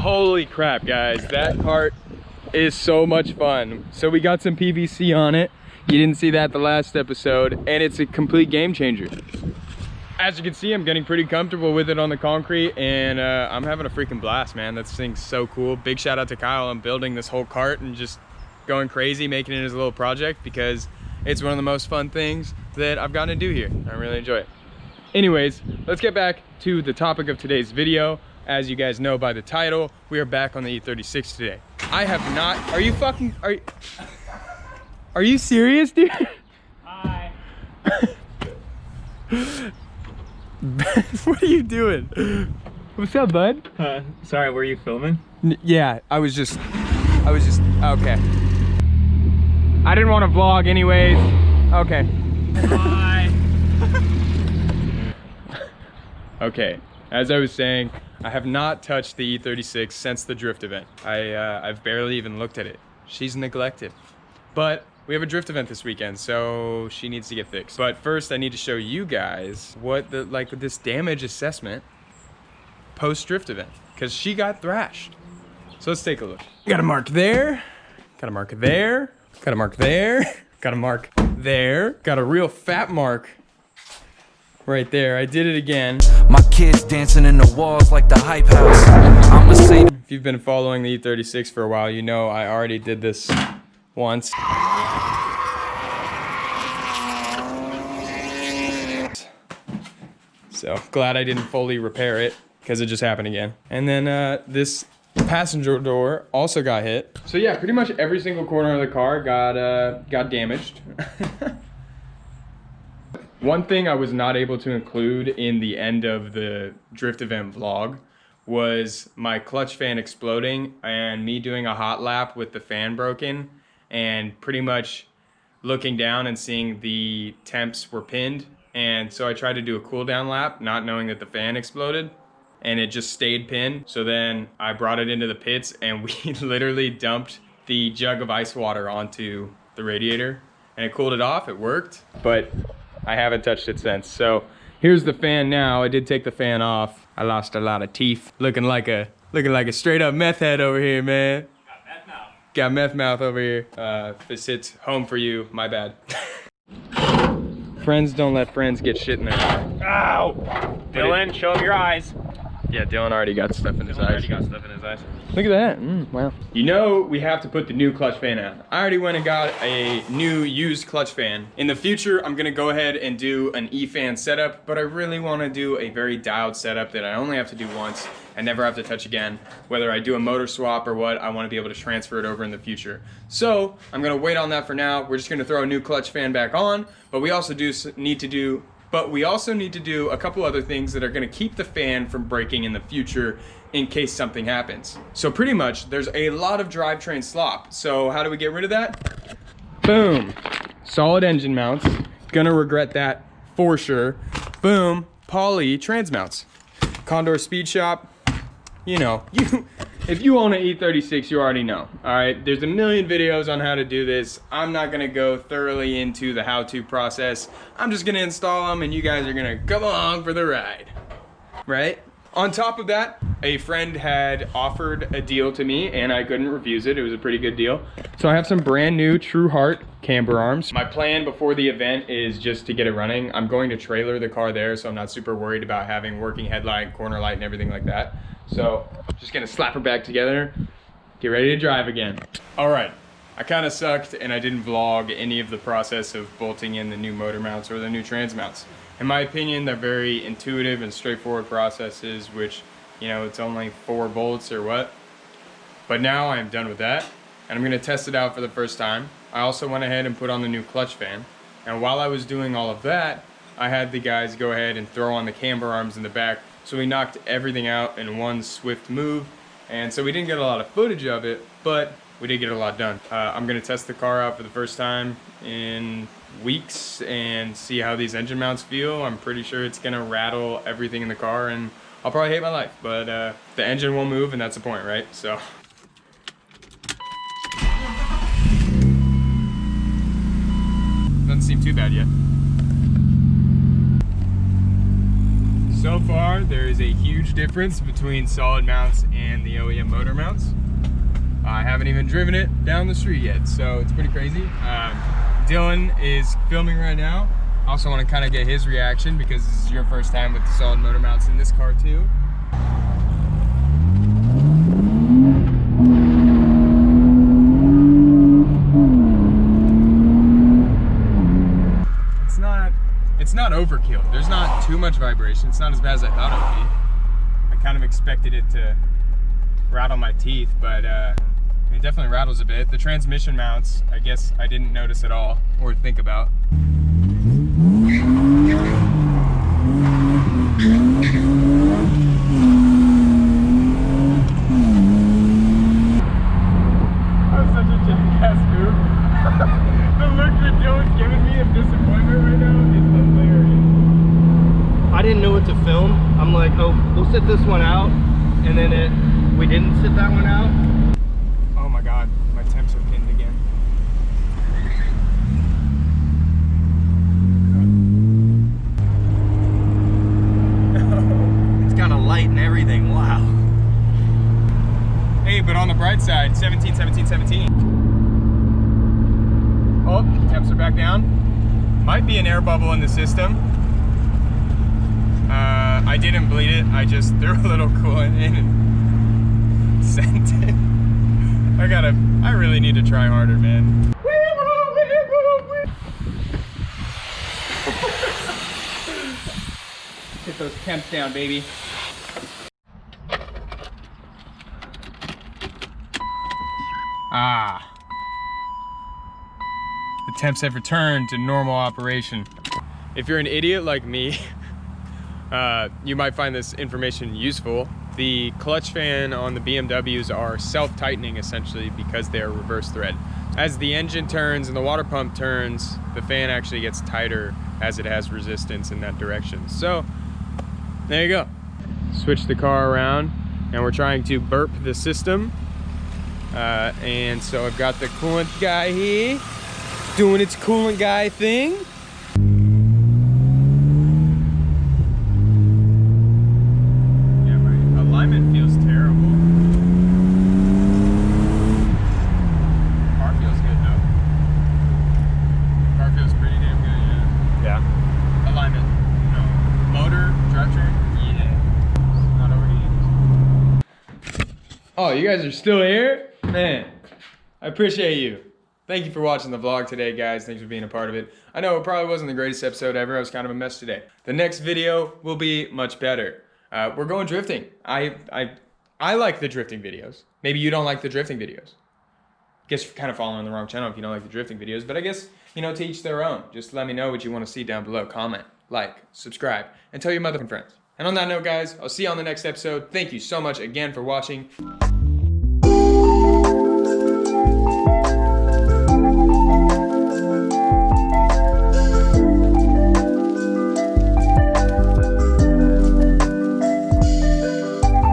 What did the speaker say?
Holy crap, guys, that kart is so much fun. So we got some PVC on it. You didn't see that the last episode, and it's a complete game changer. As you can see, I'm getting pretty comfortable with it on the concrete, and I'm having a freaking blast, man. This thing's so cool. Big shout out to Kyle on building this whole kart and just going crazy, making it as a little project, because it's one of the most fun things that I've gotten to do here. I really enjoy it. Anyways, let's get back to the topic of today's video. As you guys know by the title, we are back on the E36 today. I have not, are you serious, dude? Hi. What are you doing? What's up, bud? Sorry, were you filming? Yeah, I was just, okay. I didn't want to vlog anyways. Okay. Hi. Okay, as I was saying, I have not touched the E36 since the drift event. I've barely even looked at it. She's neglected. But we have a drift event this weekend, so she needs to get fixed. But first, I need to show you guys what this damage assessment post-drift event, because she got thrashed. So let's take a look. Got a mark there, got a mark there, got a mark there, got a mark there, got a real fat mark right there. I did it again. My kids dancing in the walls like the hype house. I'ma say, if you've been following the E36 for a while, you know I already did this once. So glad I didn't fully repair it, because it just happened again. And then this passenger door also got hit. So yeah, pretty much every single corner of the car got damaged. One thing I was not able to include in the end of the drift event vlog was my clutch fan exploding and me doing a hot lap with the fan broken, and pretty much looking down and seeing the temps were pinned. And so I tried to do a cool down lap, not knowing that the fan exploded, and it just stayed pinned. So then I brought it into the pits, and we literally dumped the jug of ice water onto the radiator, and it cooled it off. It worked, but I haven't touched it since. So here's the fan now. I did take the fan off. I lost a lot of teeth. Looking like a straight up meth head over here, man. Got meth mouth. Got meth mouth over here. This hits home for you, my bad. Friends don't let friends get shit in their eye. Ow! Dylan, show him your eyes. Yeah, Dylan already got stuff in his eyes. Already got stuff in his eyes. Look at that, wow. You know we have to put the new clutch fan on. I already went and got a new used clutch fan. In the future, I'm gonna go ahead and do an E-fan setup, but I really wanna do a very dialed setup that I only have to do once and never have to touch again. Whether I do a motor swap or what, I wanna be able to transfer it over in the future. So, I'm gonna wait on that for now. We're just gonna throw a new clutch fan back on, but we also need to do a couple other things that are gonna keep the fan from breaking in the future in case something happens. So pretty much, there's a lot of drivetrain slop. So how do we get rid of that? Boom, solid engine mounts. Gonna regret that for sure. Boom, poly trans mounts. Condor Speed Shop, you know, if you own an E36, you already know, all right? There's a million videos on how to do this. I'm not gonna go thoroughly into the how-to process. I'm just gonna install them and you guys are gonna come along for the ride, right? On top of that, a friend had offered a deal to me and I couldn't refuse it. It was a pretty good deal. So I have some brand new True Heart camber arms. My plan before the event is just to get it running. I'm going to trailer the car there, so I'm not super worried about having working headlight, corner light, and everything like that. So just gonna slap her back together, get ready to drive again. All right, I kind of sucked and I didn't vlog any of the process of bolting in the new motor mounts or the new trans mounts. In my opinion, they're very intuitive and straightforward processes, which, you know, it's only 4 bolts or what. But now I am done with that, and I'm gonna test it out for the first time. I also went ahead and put on the new clutch fan. And while I was doing all of that, I had the guys go ahead and throw on the camber arms in the back. So we knocked everything out in one swift move. And so we didn't get a lot of footage of it, but we did get a lot done. I'm gonna test the car out for the first time in weeks and see how these engine mounts feel. I'm pretty sure it's gonna rattle everything in the car and I'll probably hate my life, but the engine will move and that's the point, right? So. Doesn't seem too bad yet. So far, there is a huge difference between solid mounts and the OEM motor mounts. I haven't even driven it down the street yet, so it's pretty crazy. Dylan is filming right now. I also want to kind of get his reaction because this is your first time with the solid motor mounts in this car too. It's not overkill. There's not too much vibration. It's not as bad as I thought it would be. I kind of expected it to rattle my teeth, but it definitely rattles a bit. The transmission mounts, I guess I didn't notice at all or think about. That was such a jackass move. The look that Dylan's giving me of disappointment right now is hilarious. I didn't know what to film. I'm like, oh, we'll sit this one out, and then we didn't sit that one out. Oh my god, my temps are pinned again. It's got a light and everything. Wow. Hey, but on the bright side, 17, 17, 17. Oh, temps are back down. Might be an air bubble in the system. I didn't bleed it. I just threw a little coolant in and sent it. I really need to try harder, man. Get those temps down, baby. Ah. The temps have returned to normal operation. If you're an idiot like me, you might find this information useful. The clutch fan on the BMWs are self-tightening essentially because they are reverse thread. As the engine turns and the water pump turns, the fan actually gets tighter as it has resistance in that direction. So, there you go. Switch the car around and we're trying to burp the system. And so I've got the coolant guy here doing its coolant guy thing. Yeah, my alignment feels terrible. Car feels good though. Car feels pretty damn good, yeah. Yeah. Alignment, no. Motor, drivetrain, yeah. Not overheating. Oh, you guys are still here? Man, I appreciate you. Thank you for watching the vlog today, guys. Thanks for being a part of it. I know it probably wasn't the greatest episode ever. I was kind of a mess today. The next video will be much better. We're going drifting. I like the drifting videos. Maybe you don't like the drifting videos. Guess you're kind of following the wrong channel if you don't like the drifting videos. But I guess, you know, to each their own. Just let me know what you want to see down below. Comment, like, subscribe, and tell your motherfucking friends. And on that note, guys, I'll see you on the next episode. Thank you so much again for watching.